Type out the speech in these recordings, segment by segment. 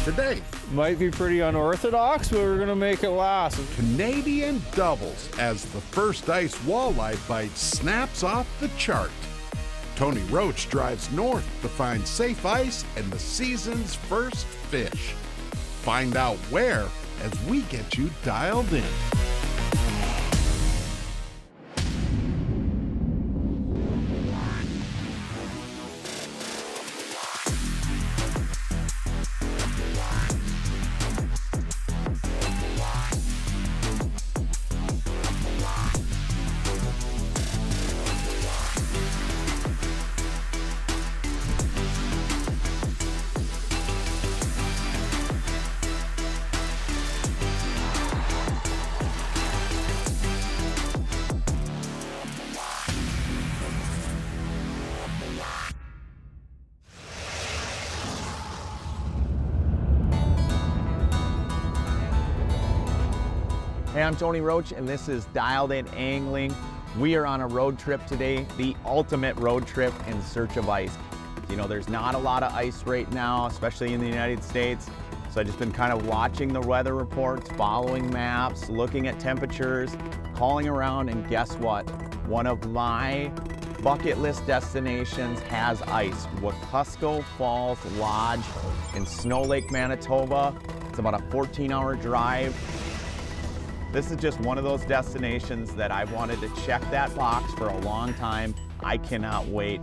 today. Might be pretty unorthodox, but we're gonna make it last. Canadian doubles as the first ice walleye bite snaps off the chart. Tony Roach drives north to find safe ice and the season's first fish. Find out where as we get you dialed in. Hey, I'm Tony Roach, and this is Dialed In Angling. We are on a road trip today, the ultimate road trip in search of ice. You know, there's not a lot of ice right now, especially in the United States. So I've just been kind of watching the weather reports, following maps, looking at temperatures, calling around, and guess what? One of my bucket list destinations has ice. Wekusko Falls Lodge in Snow Lake, Manitoba. It's about a 14-hour drive. This is just one of those destinations that I've wanted to check that box for a long time. I cannot wait.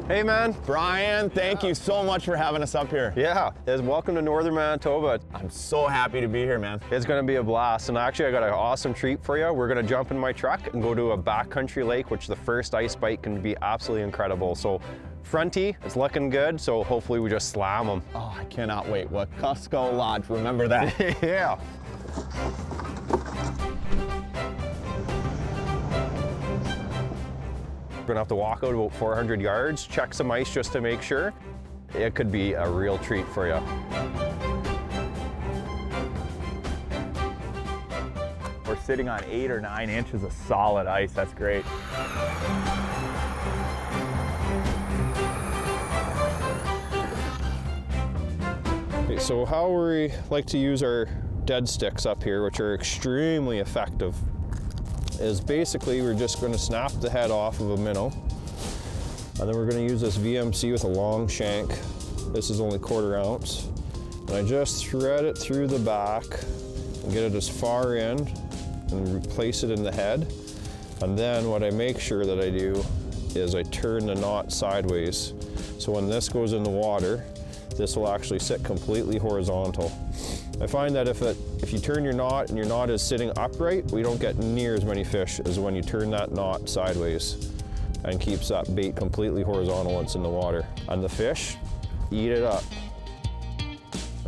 Hey man. Brian, thank you so much for having us up here. Yeah, welcome to Northern Manitoba. I'm so happy to be here, man. It's gonna be a blast, and actually I got an awesome treat for you. We're gonna jump in my truck and go to a backcountry lake, which the first ice bite can be absolutely incredible. So fronty, it's looking good, so hopefully we just slam them. Oh, I cannot wait. Wekusko Lodge, remember that. Yeah. We're gonna have to walk out about 400 yards, check some ice just to make sure. It could be a real treat for you. We're sitting on 8 or 9 inches of solid ice. That's great. Okay, so how we like to use our dead sticks up here, which are extremely effective, is basically we're just going to snap the head off of a minnow, and then we're going to use this VMC with a long shank. This is only 1/4 ounce, and I just thread it through the back and get it as far in and replace it in the head. And then what I make sure that I do is I turn the knot sideways, so when this goes in the water, this will actually sit completely horizontal. I find that if you turn your knot and your knot is sitting upright, we don't get near as many fish as when you turn that knot sideways, and keeps that bait completely horizontal once in the water. And the fish eat it up.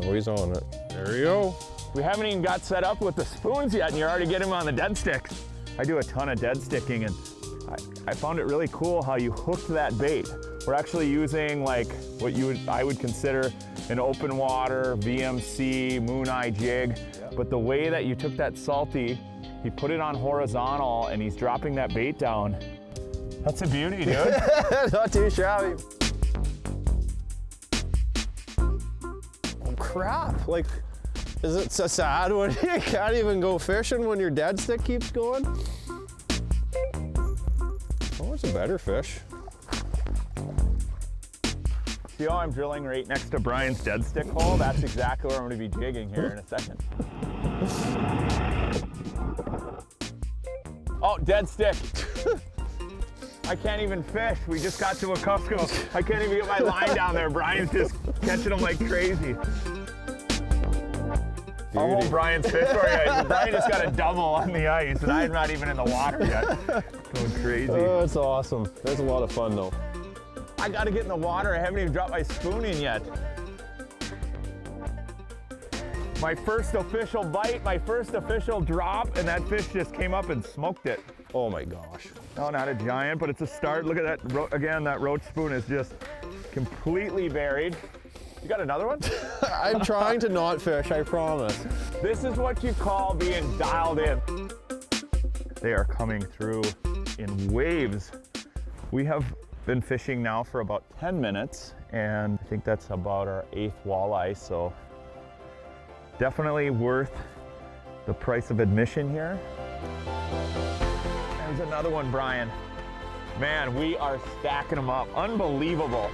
Always on it. There you go. We haven't even got set up with the spoons yet, and you're already getting them on the dead sticks. I do a ton of dead sticking, and I found it really cool how you hooked that bait. We're actually using like what I would consider an open water VMC moon eye jig, but the way that you took that salty, he put it on horizontal and he's dropping that bait down. That's a beauty, dude. Not too shabby. Oh crap! Like, is it so sad when you can't even go fishing when your dead stick keeps going? Oh, it's a better fish. See how I'm drilling right next to Brian's dead stick hole? That's exactly where I'm going to be jigging here in a second. Oh, dead stick. I can't even fish. We just got to Wekusko. I can't even get my line down there. Brian's just catching them like crazy. I'll hold Brian's fish for you. Brian just got a double on the ice, and I'm not even in the water yet. Going crazy. Oh, it's awesome. That's a lot of fun, though. I gotta get in the water. I haven't even dropped my spoon in yet. My first official bite, my first official drop, and that fish just came up and smoked it. Oh my gosh. No, not a giant, but it's a start. Look at that, again, that roach spoon is just completely buried. You got another one? I'm trying to not fish, I promise. This is what you call being dialed in. They are coming through in waves. We have been fishing now for about 10 minutes, and I think that's about our 8th walleye, so definitely worth the price of admission here. There's another one, Brian. Man, we are stacking them up. Unbelievable.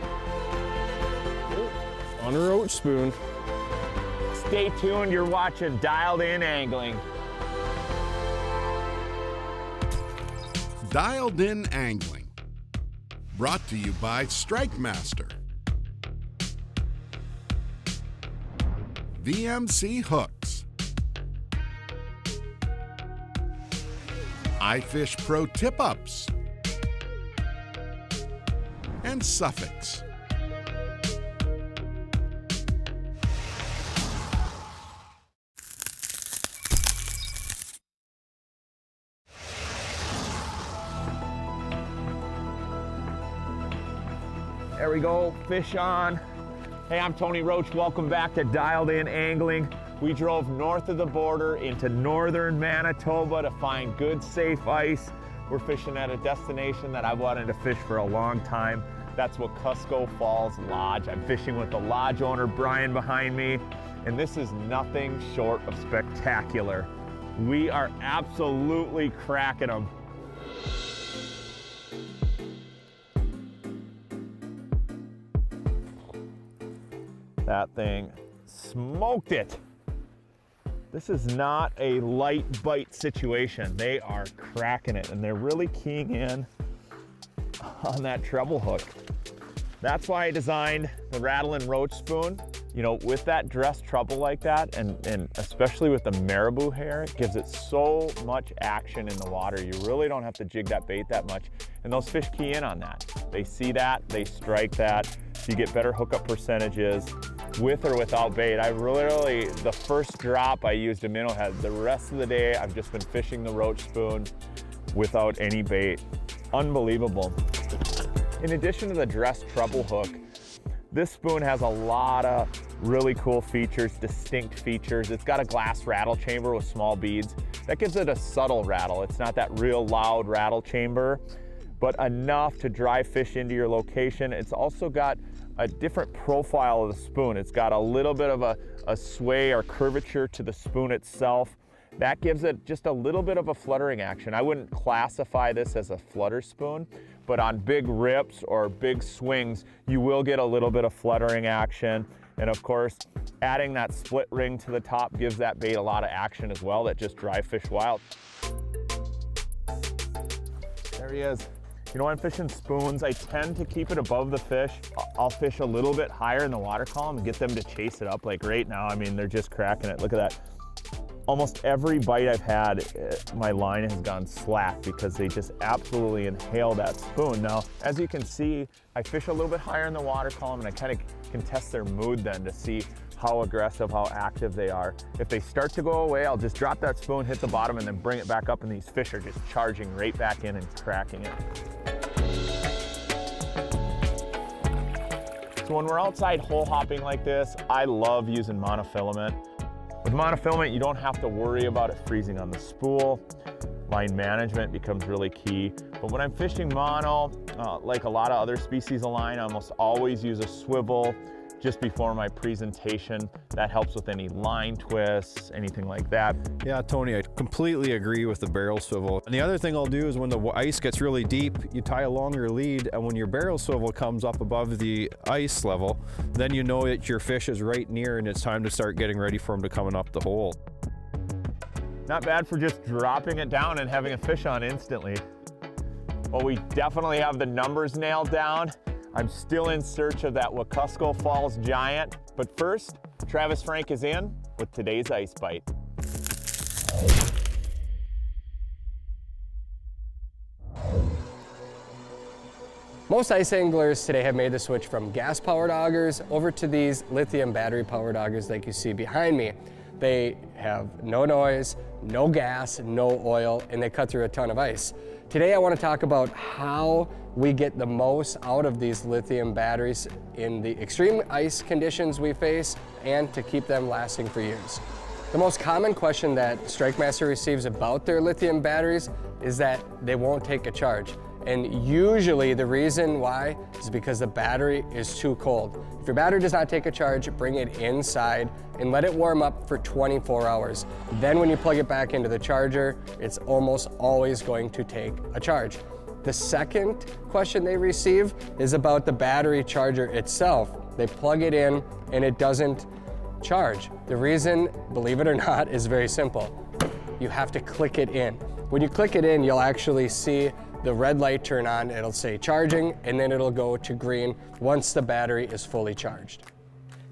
On a roach spoon. Stay tuned, you're watching Dialed In Angling. Dialed In Angling. Brought to you by Strike Master. VMC Hooks. iFish Pro Tip-Ups. And Suffix. There we go, fish on. Hey, I'm Tony Roach. Welcome back to Dialed In Angling. We drove north of the border into northern Manitoba to find good, safe ice. We're fishing at a destination that I've wanted to fish for a long time. That's Wekusko Falls Lodge. I'm fishing with the lodge owner, Brian, behind me, and this is nothing short of spectacular. We are absolutely cracking them. That thing smoked it. This is not a light bite situation. They are cracking it, and they're really keying in on that treble hook. That's why I designed the Rattlin' Roach spoon. You know, with that dress treble like that, and especially with the marabou hair, it gives it so much action in the water. You really don't have to jig that bait that much, and those fish key in on that. They see that, they strike that, so you get better hookup percentages with or without bait. I literally, the first drop I used a minnow head. The rest of the day, I've just been fishing the Roach spoon without any bait. Unbelievable. In addition to the dress treble hook, this spoon has a lot of really cool features, distinct features. It's got a glass rattle chamber with small beads. That gives it a subtle rattle. It's not that real loud rattle chamber, but enough to drive fish into your location. It's also got a different profile of the spoon. It's got a little bit of a sway or curvature to the spoon itself. That gives it just a little bit of a fluttering action. I wouldn't classify this as a flutter spoon, but on big rips or big swings, you will get a little bit of fluttering action. And of course, adding that split ring to the top gives that bait a lot of action as well that just drive fish wild. There he is. You know, when I'm fishing spoons, I tend to keep it above the fish. I'll fish a little bit higher in the water column and get them to chase it up. Like right now, I mean, they're just cracking it. Look at that. Almost every bite I've had, my line has gone slack because they just absolutely inhale that spoon. Now, as you can see, I fish a little bit higher in the water column, and I kind of can test their mood then to see how aggressive, how active they are. If they start to go away, I'll just drop that spoon, hit the bottom, and then bring it back up, and these fish are just charging right back in and cracking it. So when we're outside hole hopping like this, I love using monofilament. With monofilament, you don't have to worry about it freezing on the spool. Line management becomes really key. But when I'm fishing mono, like a lot of other species of line, I almost always use a swivel just before my presentation. That helps with any line twists, anything like that. Yeah, Tony, I completely agree with the barrel swivel. And the other thing I'll do is when the ice gets really deep, you tie a longer lead, and when your barrel swivel comes up above the ice level, then you know that your fish is right near and it's time to start getting ready for them to coming up the hole. Not bad for just dropping it down and having a fish on instantly. Well, we definitely have the numbers nailed down. I'm still in search of that Wekusko Falls giant, but first, Travis Frank is in with today's Ice Bite. Most ice anglers today have made the switch from gas-powered augers over to these lithium battery-powered augers like you see behind me. They have no noise, no gas, no oil, and they cut through a ton of ice. Today I want to talk about how we get the most out of these lithium batteries in the extreme ice conditions we face and to keep them lasting for years. The most common question that StrikeMaster receives about their lithium batteries is that they won't take a charge. And usually the reason why is because the battery is too cold. If your battery does not take a charge, bring it inside and let it warm up for 24 hours. Then when you plug it back into the charger, it's almost always going to take a charge. The second question they receive is about the battery charger itself. They plug it in and it doesn't charge. The reason, believe it or not, is very simple. You have to click it in. When you click it in, you'll actually see the red light turn on, it'll say charging, and then it'll go to green once the battery is fully charged.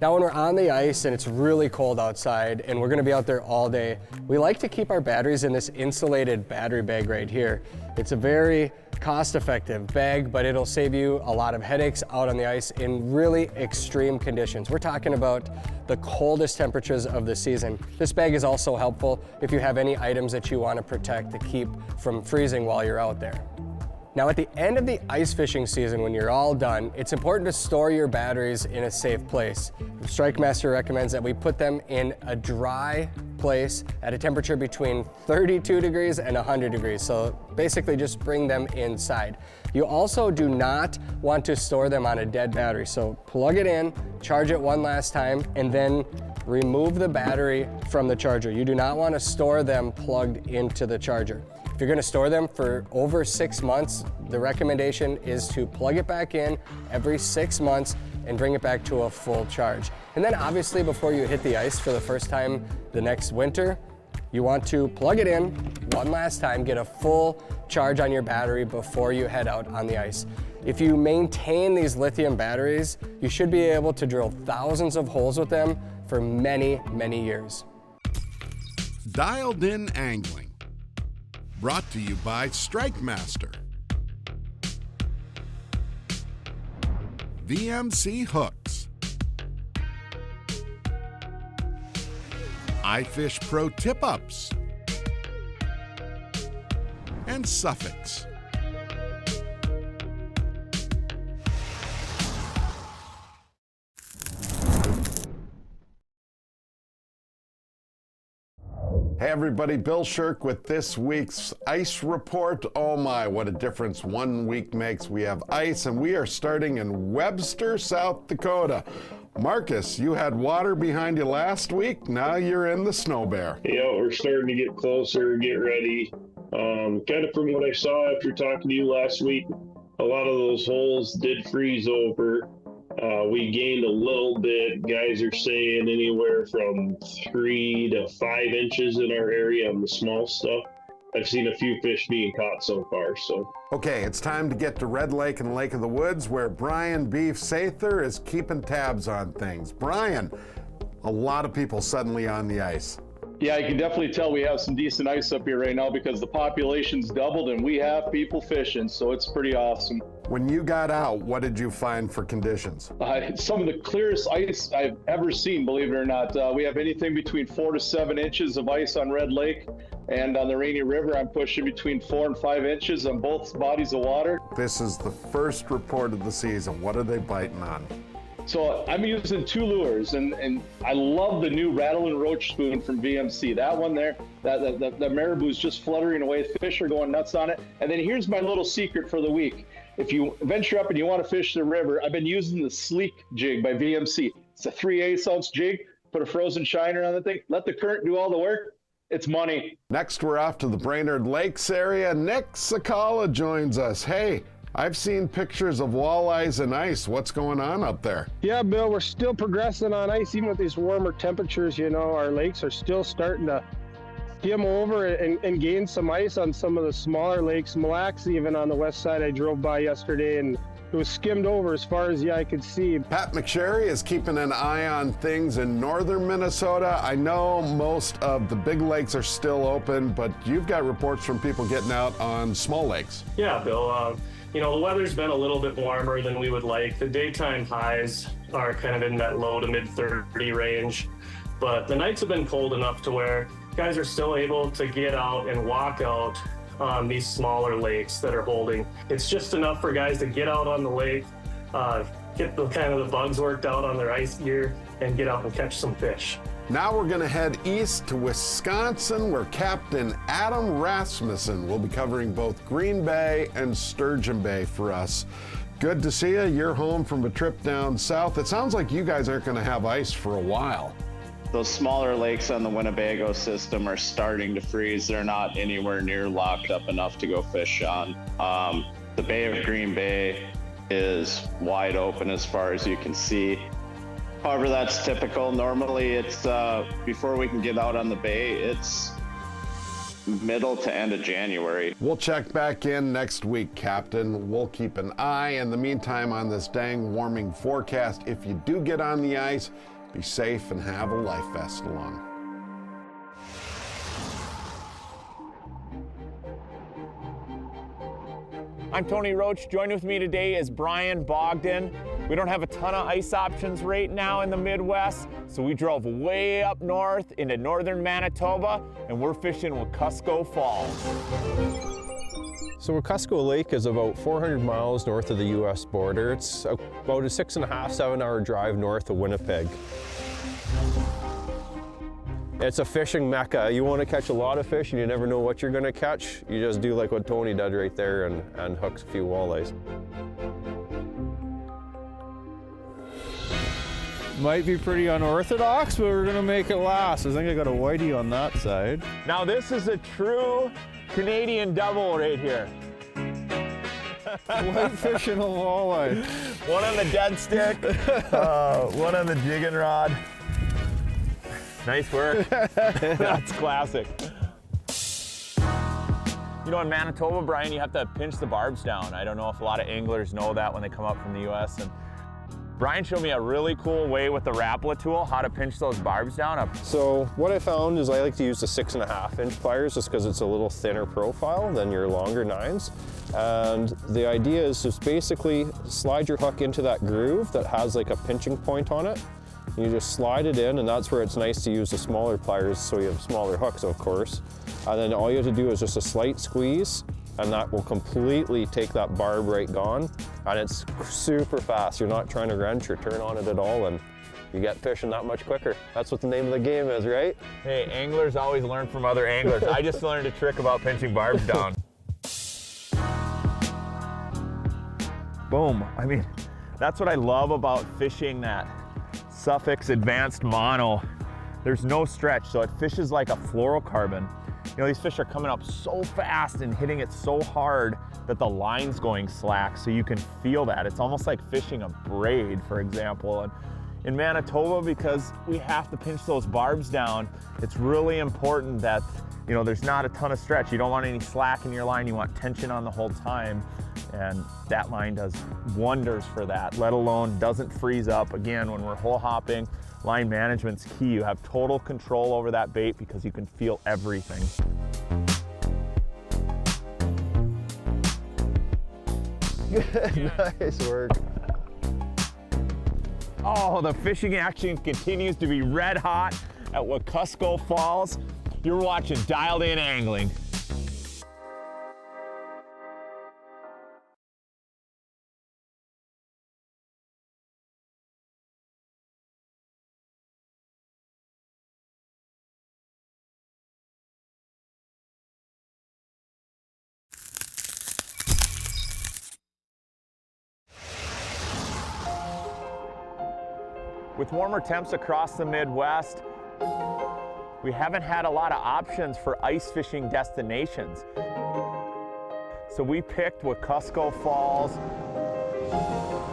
Now when we're on the ice and it's really cold outside and we're gonna be out there all day, we like to keep our batteries in this insulated battery bag right here. It's a very cost-effective bag, but it'll save you a lot of headaches out on the ice in really extreme conditions. We're talking about the coldest temperatures of the season. This bag is also helpful if you have any items that you want to protect to keep from freezing while you're out there. Now at the end of the ice fishing season, when you're all done, it's important to store your batteries in a safe place. StrikeMaster recommends that we put them in a dry place at a temperature between 32 degrees and 100 degrees. So basically just bring them inside. You also do not want to store them on a dead battery. So plug it in, charge it one last time, and then remove the battery from the charger. You do not want to store them plugged into the charger. If you're going to store them for over 6 months, the recommendation is to plug it back in every 6 months and bring it back to a full charge. And then obviously before you hit the ice for the first time the next winter, you want to plug it in one last time, get a full charge on your battery before you head out on the ice. If you maintain these lithium batteries, you should be able to drill thousands of holes with them for many, many years. Dialed In Angling. Brought to you by StrikeMaster. VMC Hooks. iFish Pro Tip-Ups. And Suffix. Hey everybody, Bill Shirk with this week's ice report. Oh my, what a difference 1 week makes. We have ice and we are starting in Webster, South Dakota. Marcus, you had water behind you last week. Now you're in the Snow Bear. Yeah, we're starting to get closer, get ready. Kind of from what I saw after talking to you last week, a lot of those holes did freeze over. We gained a little bit. Guys are saying anywhere from 3 to 5 inches in our area on the small stuff. I've seen a few fish being caught so far, so. Okay, it's time to get to Red Lake and Lake of the Woods, where Brian Beef Sather is keeping tabs on things. Brian, a lot of people suddenly on the ice. Yeah, you can definitely tell we have some decent ice up here right now because the population's doubled and we have people fishing, so it's pretty awesome. When you got out, what did you find for conditions? Some of the clearest ice I've ever seen, believe it or not. We have anything between 4 to 7 inches of ice on Red Lake, and on the Rainy River, I'm pushing between 4 and 5 inches on both bodies of water. This is the first report of the season. What are they biting on? So I'm using 2 lures, and I love the new Rattle and Roach spoon from VMC. That one there, that marabou's just fluttering away. Fish are going nuts on it. And then here's my little secret for the week. If you venture up and you want to fish the river, I've been using the Sleek jig by VMC. It's a 3/8 ounce jig. Put a frozen shiner on the thing. Let the current do all the work. It's money. Next, we're off to the Brainerd Lakes area. Nick Sakala joins us. Hey, I've seen pictures of walleyes and ice. What's going on up there? Yeah, Bill, we're still progressing on ice. Even with these warmer temperatures, you know, our lakes are still starting to skim over and gain some ice on some of the smaller lakes. Mille Lacs, even on the west side, I drove by yesterday and it was skimmed over as far as the eye could see. Pat McSherry is keeping an eye on things in northern Minnesota. I know most of the big lakes are still open, but you've got reports from people getting out on small lakes. Yeah, Bill. You know, the weather's been a little bit warmer than we would like. The daytime highs are kind of in that low to mid 30 range. But the nights have been cold enough to where guys are still able to get out and walk out on these smaller lakes that are holding. It's just enough for guys to get out on the lake, get the kind of the bugs worked out on their ice gear, and get out and catch some fish. Now we're going to head east to Wisconsin, where Captain Adam Rasmussen will be covering both Green Bay and Sturgeon Bay for us. Good to see you. You're home from a trip down south. It sounds like you guys aren't going to have ice for a while. Those smaller lakes on the Winnebago system are starting to freeze. They're not anywhere near locked up enough to go fish on. The Bay of Green Bay is wide open as far as you can see. However, that's typical. Normally it's, before we can get out on the bay, it's middle to end of January. We'll check back in next week, Captain. We'll keep an eye in the meantime on this dang warming forecast. If you do get on the ice, be safe and have a life vest along. I'm Tony Roach. Joining with me today is Brian Bogdan. We don't have a ton of ice options right now in the Midwest, so we drove way up north into northern Manitoba, and we're fishing Wekusko Falls. So Wekusko Lake is about 400 miles north of the US border. It's about a 6.5, 7-hour drive north of Winnipeg. It's a fishing mecca. You want to catch a lot of fish and you never know what you're going to catch. You just do like what Tony did right there and hooks a few walleyes. Might be pretty unorthodox, but we're gonna make it last. I think I got a whitey on that side. Now this is a true Canadian double right here. Whitefish and a walleye. One on the dead stick, one on the jigging rod. Nice work. That's classic. You know, in Manitoba, Brian, you have to pinch the barbs down. I don't know if a lot of anglers know that when they come up from the US. And Brian showed me a really cool way with the Rapala tool, how to pinch those barbs down. So what I found is I like to use the 6.5-inch pliers just because it's a little thinner profile than your longer 9s. And the idea is just basically slide your hook into that groove that has like a pinching point on it. You just slide it in, and that's where it's nice to use the smaller pliers so you have smaller hooks, of course. And then all you have to do is just a slight squeeze, and that will completely take that barb right gone. And it's super fast. You're not trying to wrench or turn on it at all, and you get fishing that much quicker. That's what the name of the game is, right? Hey, anglers always learn from other anglers. I just learned a trick about pinching barbs down. Boom. I mean, that's what I love about fishing that Suffix Advanced Mono. There's no stretch, so it fishes like a fluorocarbon. You know, these fish are coming up so fast and hitting it so hard that the line's going slack, so you can feel that. It's almost like fishing a braid, for example. And in Manitoba, because we have to pinch those barbs down, it's really important that, you know, there's not a ton of stretch. You don't want any slack in your line. You want tension on the whole time. And that line does wonders for that, let alone doesn't freeze up. Again, when we're hole hopping, line management's key. You have total control over that bait because you can feel everything. Nice work. Oh, the fishing action continues to be red hot at Wekusko Falls. You're watching Dialed In Angling. With warmer temps across the Midwest, we haven't had a lot of options for ice fishing destinations. So we picked Wekusko Falls.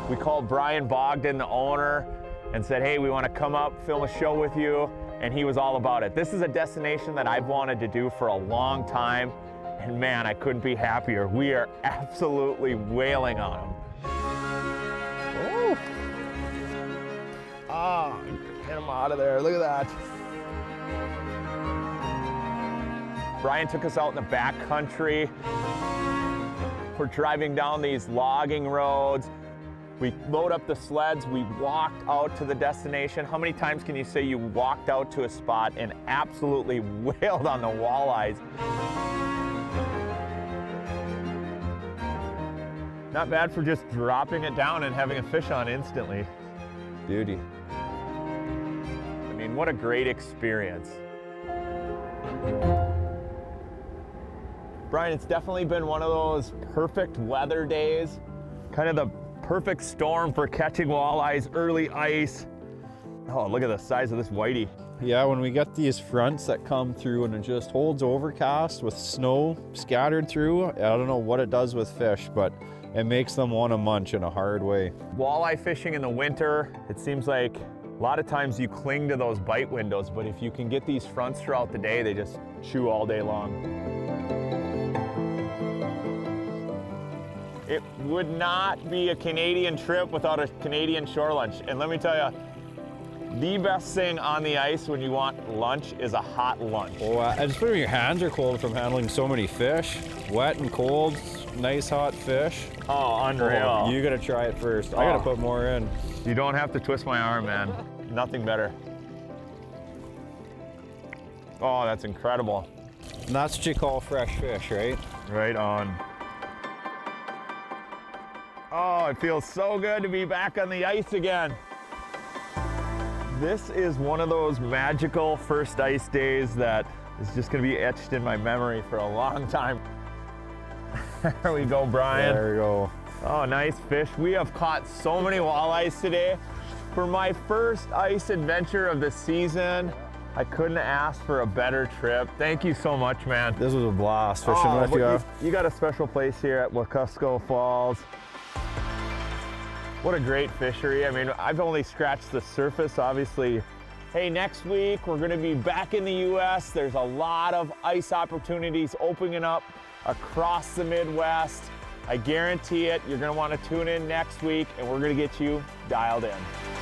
We called Brian Bogdan, the owner, and said, hey, we want to come up, film a show with you, and he was all about it. This is a destination that I've wanted to do for a long time, and man, I couldn't be happier. We are absolutely wailing on them. Oh. Ah, get him out of there, look at that. Brian took us out in the back country. We're driving down these logging roads. We load up the sleds, we walked out to the destination. How many times can you say you walked out to a spot and absolutely wailed on the walleyes? Not bad for just dropping it down and having a fish on instantly. Beauty. I mean, what a great experience. Brian, it's definitely been one of those perfect weather days, kind of the perfect storm for catching walleyes, early ice. Oh, look at the size of this whitey. Yeah, when we get these fronts that come through and it just holds overcast with snow scattered through, I don't know what it does with fish, but it makes them want to munch in a hard way. Walleye fishing in the winter, it seems like a lot of times you cling to those bite windows, but if you can get these fronts throughout the day, they just chew all day long. It would not be a Canadian trip without a Canadian shore lunch. And let me tell you, the best thing on the ice when you want lunch is a hot lunch. Oh, especially when your hands are cold from handling so many fish. Wet and cold, nice hot fish. Oh, unreal. Oh, you gotta try it first. I gotta put more in. You don't have to twist my arm, man. Nothing better. Oh, that's incredible. And that's what you call fresh fish, right? Right on. Oh, it feels so good to be back on the ice again. This is one of those magical first ice days that is just gonna be etched in my memory for a long time. There we go, Brian. There we go. Oh, nice fish. We have caught so many walleyes today. For my first ice adventure of the season, I couldn't ask for a better trip. Thank you so much, man. This was a blast fishing with you. You got a special place here at Wekusko Falls. What a great fishery. I mean, I've only scratched the surface, obviously. Hey, next week, we're gonna be back in the US. There's a lot of ice opportunities opening up across the Midwest. I guarantee it, you're gonna wanna tune in next week and we're gonna get you dialed in.